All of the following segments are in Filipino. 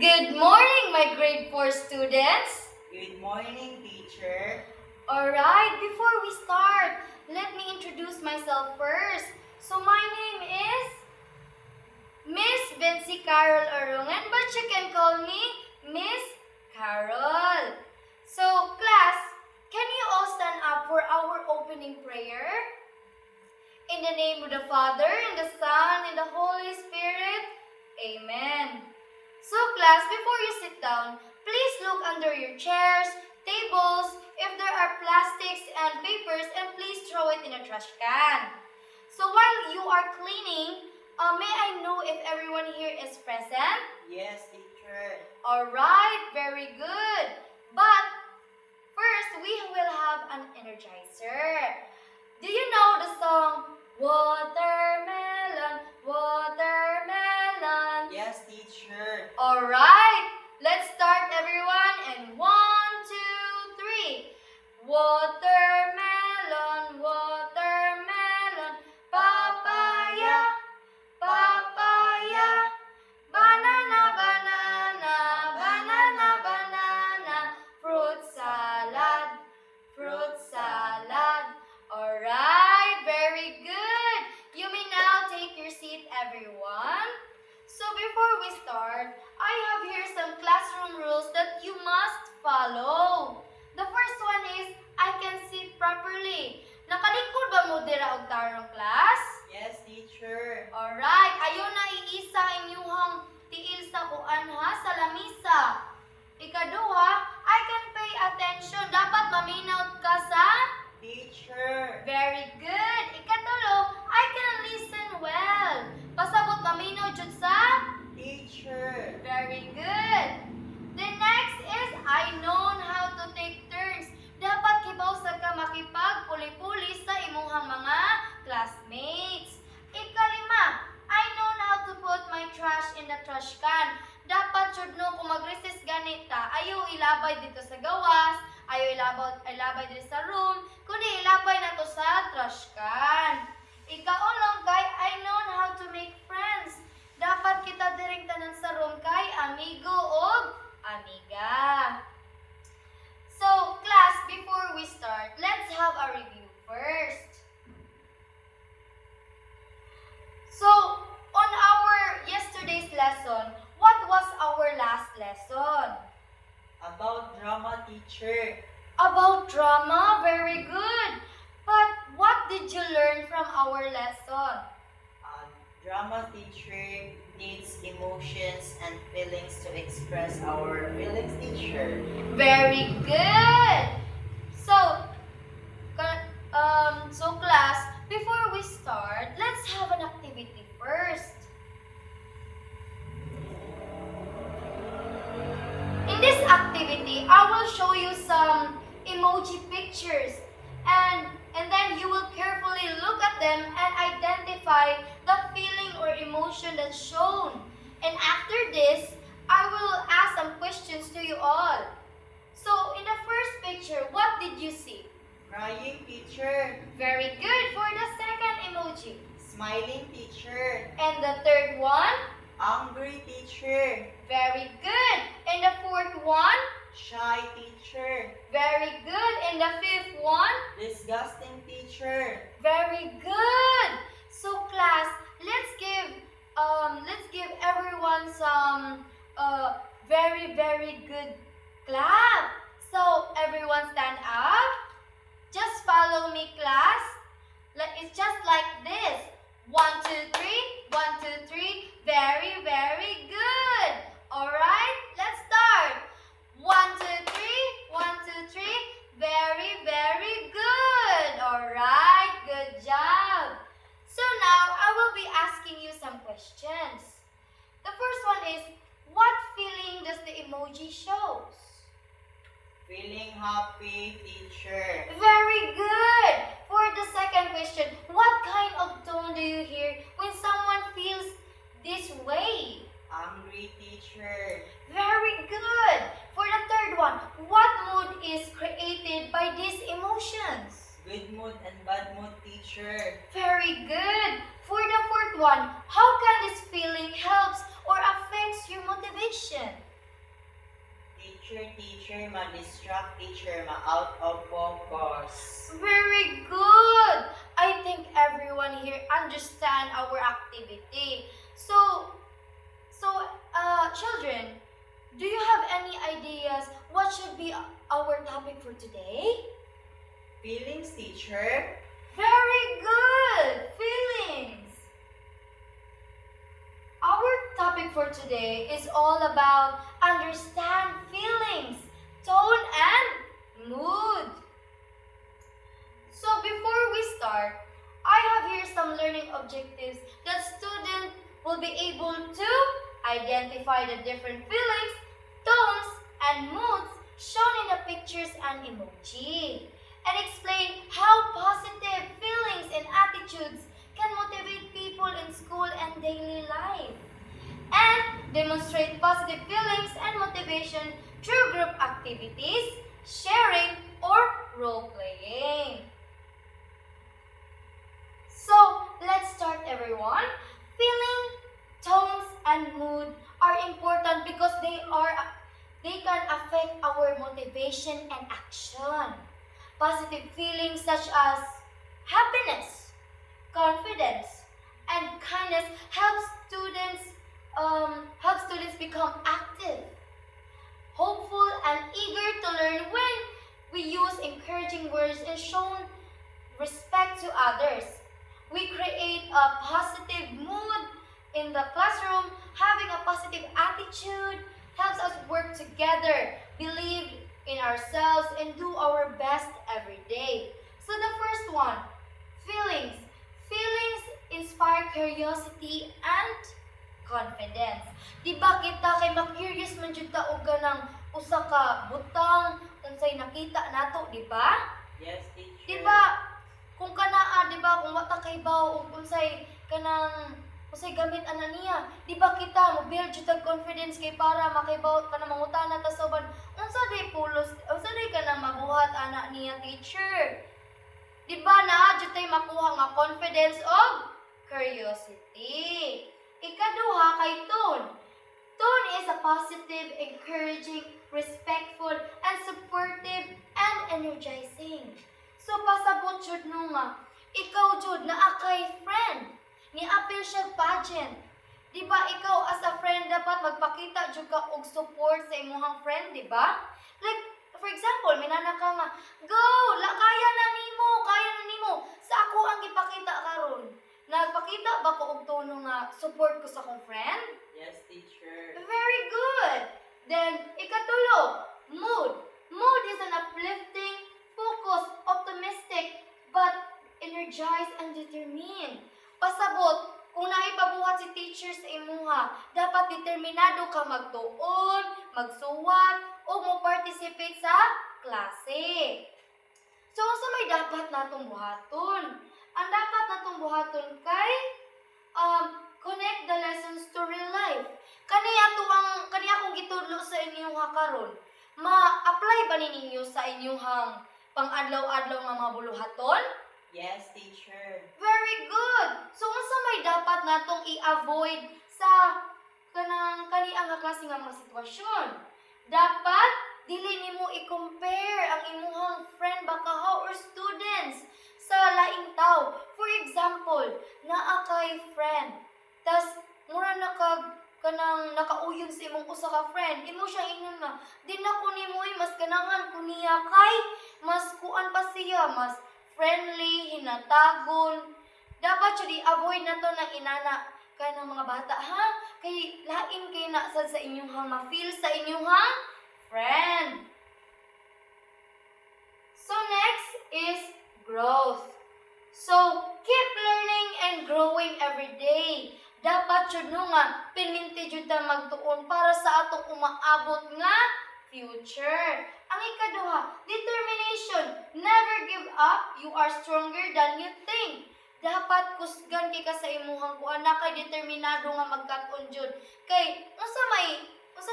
Good morning, my grade 4 students. Good morning, teacher. Alright, before we start, let me introduce myself first. So my name is Miss Vincy Carol Arungan, but you can call me Miss Carol. So class, can you all stand up for our opening prayer? In the name of the Father, and the Son, and the Holy Spirit. Amen. So class, before you sit down, please look under your chairs, tables, if there are plastics and papers, and please throw it in a trash can. So while you are cleaning, may I know if everyone here is present? Yes, teacher. Alright, very good. But first, we will have an energizer. Do you know the song, Watermelon, Watermelon? Yes, teacher. Alright, let's start everyone. And 1, 2, 3. Watermelon, watermelon, papaya, papaya, banana, banana, banana, banana, fruit salad, fruit salad. Alright, very good. You may now take your seat, everyone. So before we start, I have here some classroom rules that you must follow. The first one is, I can sit properly. Nakalikod ba mo dira og tarong class? Yes, teacher. Alright, ayaw na iisa inyuhang tiil sa kuan ha, sa lamisa. Ikaduha, I can pay attention. Dapat maminaw ka sa Teacher. very good. Ikatulo, I can listen well. Pasabot maminaw jud sa Teacher. very good. The next is I know how to take turns. Dapat kibaw sa ka makipag-puli-puli sa imuhang mga classmates. Ikalima, I know how to put my trash in the trash can. Dapat jud no kung mag-recess ganita, ayaw ilabay dito sa gawas, ayaw ilabay dito sa room, kundi ilabay na to sa trash can. Ikaulong kay I know how to make friends. Dapat kita diring tanan sa room kay amigo o amiga. So, class, before we start, let's have a review first. So, on our yesterday's lesson, what was our last lesson? About drama, teacher. About drama, very good. But what did you learn from our lesson? Drama teacher needs emotions and feelings to express our feelings, teacher. Very good. So class, before we start, let's have an activity first. In this activity, I will show you some emoji pictures and then you will carefully look at them and identify the feeling or emotion that's shown. And after this, I will ask some questions to you all. So, in the first picture, what did you see? Crying, teacher. Very good. For the second emoji. Smiling, teacher. And the third one? Angry, teacher. Very good. And the fourth one? Shy, teacher. Very good. And the fifth one? Disgusting, teacher. Very good. So class, let's give everyone some very good clap. So everyone stand up. Just follow me, class. It's just like this. 1, 2, 3. 1, 2, 3. Very good. All right, let's start. 1, 2, 3. 1, 2, 3. Very good. All right, good job. So now I will be asking you some questions. The first one is, what feeling does the emoji show? Feeling happy, teacher. Very good. For the second question, what kind of tone do you hear when someone feels this way? Angry, teacher. Very good. For the third one, what mood is created by these emotions? Good mood and bad mood, teacher. Very good. For the fourth one, how can this feeling helps or affects your motivation? teacher, ma-distract teacher, ma-out of focus. Very good! I think everyone here understand our activity. Children, do you have any ideas what should be our topic for today? Feelings teacher. Very good! Feelings! Our topic for today is all about understand feelings, tone, and mood. So before we start, I have here some learning objectives that students will be able to identify the different feelings, tones, and moods shown in the pictures and emoji, and explain how positive feelings and attitudes can motivate people in school and daily life, and demonstrate positive feelings and motivation through group activities, sharing, or role-playing. So, let's start everyone. Feeling, tones, and mood are important because they can affect our motivation and action. Positive feelings such as happiness, confidence, and kindness help students become active, hopeful, and eager to learn. When we use encouraging words and show respect to others, we create a positive mood in the classroom. Having a positive attitude helps us work together, believe in ourselves, and do our best every day. So the first one, feelings. Feelings inspire curiosity and confidence. Di ba kita kay ma-curious man jud ta og kanang usa ka butang unsay nakita nato, di ba? Yes, teacher. Di ba kung kanaa, di ba kung wata kay baw ug unsay gamit ana niya, di ba kita mo build jud tag confidence kay para makaibaw ka na mangutana ta sa uban unsa day pulos, unsa day kanang mabuhat ana niya, teacher. Di ba naa jud tay makuha nga confidence og curiosity. Ikaduha kay tone. Tone is a positive, encouraging, respectful, and supportive, and energizing. So pasabot jud no nga, ikaw jud naa kay friend, ni-appeal siya pageant. Di ba ikaw as a friend dapat magpakita jud ka og support sa imong friend, di ba? Like for example, minana ka nga, go, kaya na nimo. Sa ako ang gipakita karon. Nagpakita ba ko og tono nga support ko sa akong friend? Yes, teacher. Very good. Then ikatulo, mood. Mood is an uplifting, focused, optimistic, but energized and determined. Pasabot, kung naipabuhat si teacher sa imuha, dapat determinado ka magtuon, magsuwat, o mo-participate sa klase. So, sa may dapat natong buhaton? Ang dapat natong buhaton kay connect the lessons to real life. Kani akong gitudlo sa inyong karon. Ma-apply ba ninyo sa inyong pang-adlaw-adlaw nga mga buluhaton? Yes, teacher. Very good. So unsa may dapat natong i-avoid sa kaniang nga klase nga mga sitwasyon? Dapat dili nimo i-compare ang imong friend bakahaw or students sa laing tao. For example, naa kay friend, tas mura kanang nakauyon sa imong usa ka friend, imo siya ingon nga, di na ko nimo mas ganahan ko niya kay mas kuan pa siya, mas friendly, hinatagon. Dapat siya di-avoid na to ng inana kay ng mga bata, ha? Kay lain kay na sa inyong ma-feel sa inyong friend. So next is growth. So, keep learning and growing every day. Dapat jud no nga pininti jud ta magtuon para sa atong umaabot nga future. Ang ikaduha, determination. Never give up. You are stronger than you think. Dapat kusgan kay ka sa imuhang kuan na kay determinado nga magkat-on jud. Kay unsa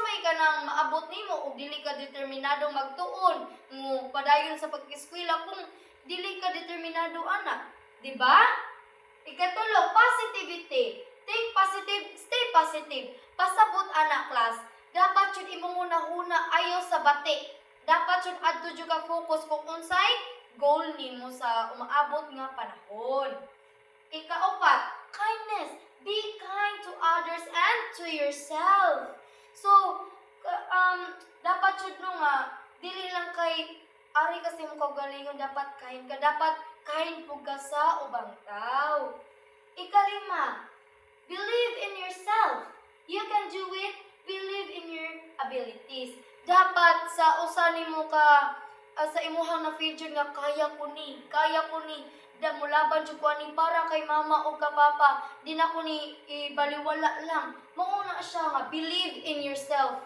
may kanang maabot nimo ug dili ka determinado magtuon mo padayon sa pag-eskwela kung dili ka determinado ana, di ba? Ikatulo, positivity. Think positive, stay positive. Pasabot ana class. Dapat jud imong unahuna una ayaw sa bati. Dapat jud adto jud ka focus kung unsay goal nimo sa umaabot nga panahon. Ikaapat, kindness. Be kind to others and to yourself. So, dapat jud no nga dili lang kay ari kasi mo kaugalingon dapat kind ka. Dapat kind pug ka sa ubang tao. Ikalima, believe in yourself. You can do it. Believe in your abilities. Dapat sa usa nimo ka sa imuhang na feel jud nga kaya ko ni. Da mulaban jud ko ani para kay mama o ka papa. Di na ko ni ibaliwala lang. Mao na siya nga believe in yourself.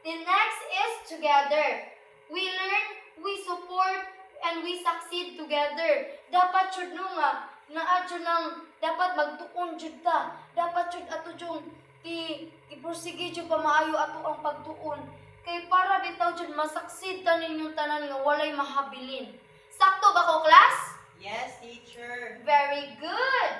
The next is together. We learn, we support, and we succeed together. Dapat jud no nga naa jud nang dapat magtuon jud ta. Dapat jud ato jung i-prosige jud pa maayo ato ang pagtuon. Kay para bitaw jud masaksid ta ninyong tanan nga walay mahabilin. Sakto ba ko, class? Yes, teacher. Very good.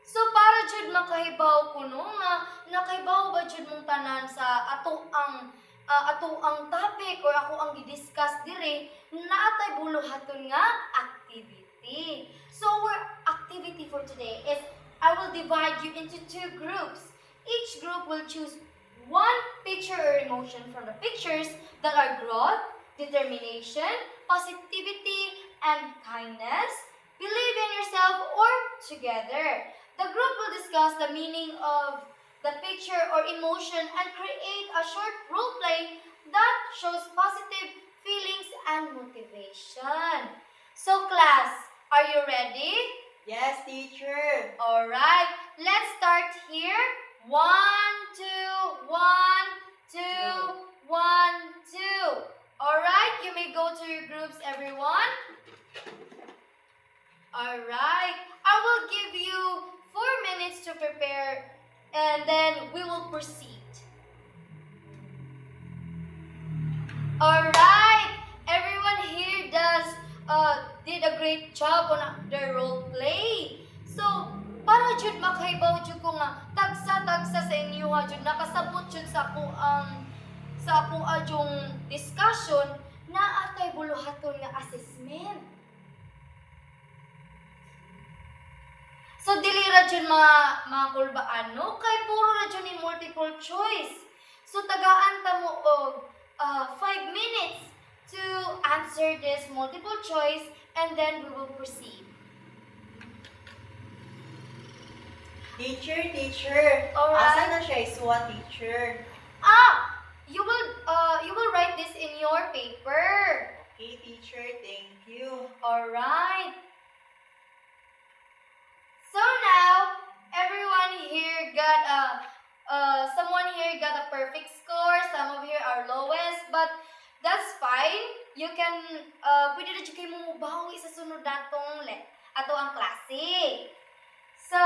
So para jud makahibaw kuno nga nakahibaw ba jud mong tanan sa ato ang topic or ako ang gi-discuss dire naatay buluhaton nga activity. So our activity for today is I will divide you into 2 groups. Each group will choose one picture or emotion from the pictures that are growth, determination, positivity, and kindness, believe in yourself, or together. The group will discuss the meaning of the picture or emotion and create a short role play that shows positive feelings and motivation. So class, are you ready? Yes, teacher. Alright, let's start here. 1, 2, 1, 2, 1, 2. Alright, you may go to your groups, everyone. Alright, I will give you 4 minutes to prepare and then we will proceed. Alright, everyone here did a great job on their role play. So, para jud makahibaw jud ko nga tagsa sa inyo ha jud nakasabot jud sa ako yung discussion na atay buluhaton nga assessment. So dili ra jud makulbaan no kay puro ra jud ni multiple choice. So tagaan ta mo og 5 minutes to answer this multiple choice and then we will proceed. Teacher. Alright. Asa na siya isuwa, teacher? You will write this in your paper. Okay, teacher. Thank you. Alright. So now, everyone here got someone here got a perfect score. Some of here are lowest, but that's fine. You can pwede na dyan kayo mumubawi sa sunod natong ato ang klase. So,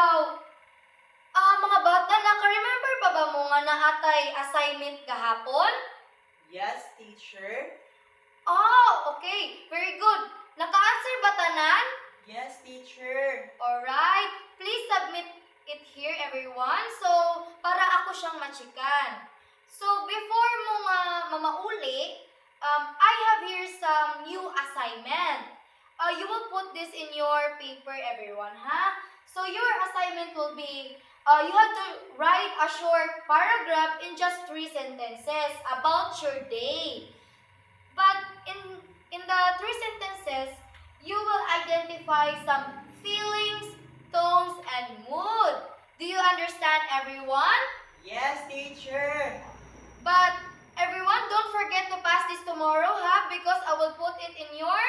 mga bata, naka-remember pa ba mo nga naatay assignment kahapon? Yes, teacher. Oh, okay. Very good. Naka-answer ba tanan? Yes, teacher. Alright. Please submit it here, everyone. So, para ako siyang machikan. So, before mo mamauli, I have here some new assignment. You will put this in your paper, everyone, ha? So, your assignment will be, you have to write a short paragraph in just 3 sentences about your day. But in the 3 sentences, you will identify some feelings, tones, and mood. Do you understand, everyone? Yes, teacher. But everyone, don't forget to pass this tomorrow, ha? Because I will put it in your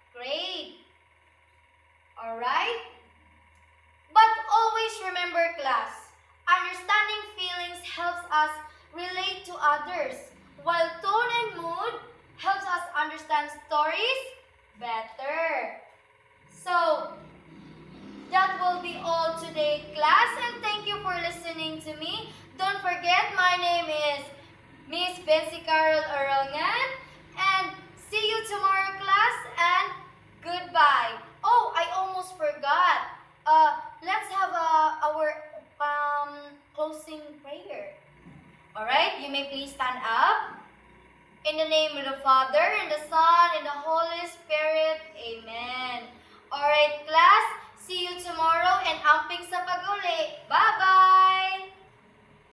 grade. Alright? But always remember, class, understanding feelings helps us relate to others, while tone and mood helps us understand stories better. So, that will be all today, class, and thank you for listening to me. Don't forget, my name is Miss Betsy Carol Orongan, and see you tomorrow, class, and goodbye. Oh, I almost forgot. Let's have our closing prayer. Alright, you may please stand up. In the name of the Father, and the Son, and the Holy Spirit. Amen. Alright, class. See you tomorrow and amping sa pag-uli. Bye-bye!